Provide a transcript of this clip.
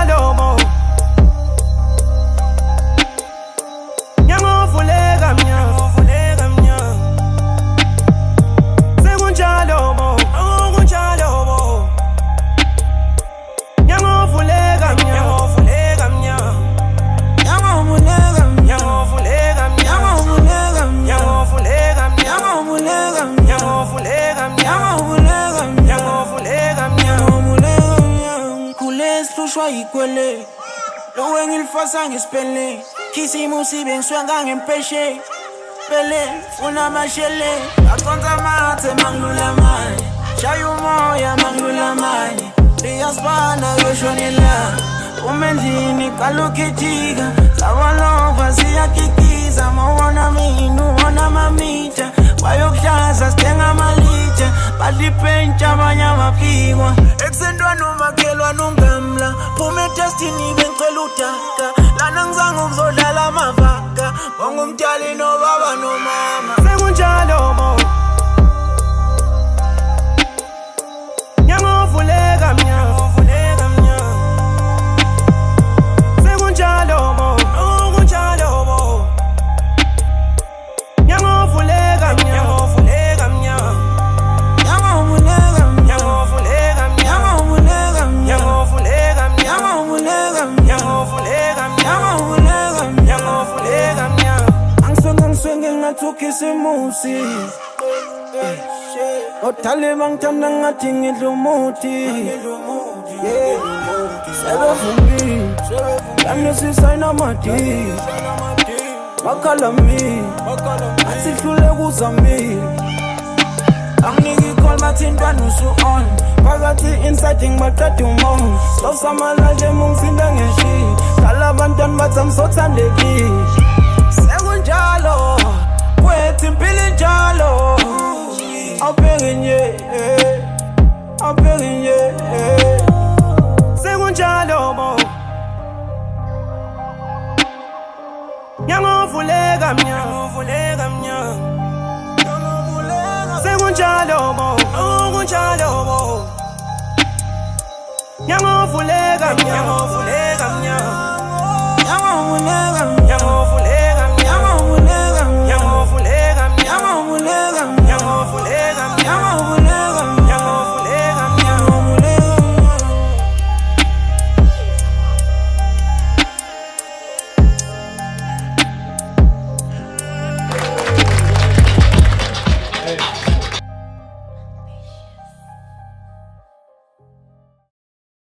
Sekunjalo mo Nyangovuleka mnya Sekunjalo mo Kunjalo mo Nyangovuleka mnya Hlushwa yikwele lowe ngilifasa ngisipele khisimusi bengiswenga ngempeshe pele funa amashele aconsa amathe mangilula manje shaya umoya mangilula manje liyasibana yoshonela umendlini kalukhitika sabalova siyakikiza mawona mina uwona mamita bayokuhlaza sithenga amalitsha balipentsha abanye amaphikwa ekusentwana umakhelwane ungamla phume etestini bengicela udaka lana ngizange ukuzodlala amavaka wangumdali nobaba nomama Sekunjalo mo Nyangovuleka mnya Sekunjalo mo kunjalo mo Nyangovuleka mnya Kisimusi Otale bangithanda ngathi ngidlumuthi Sebevumi Yamnesisayina amadi Makhala mi Asihlule kuzami Angiki call mathintwana usu-on Phakathi inside ngibaqeda umong Slow samalaje mungisinda ngeshi Khala abantwana bathi amsothandeki Sekunjalo Wait impilo njalo Awubheke Sekunjalo mo Nyangovuleka mnya Sekunjalo mo kunjalo mo Nyangovuleka mnya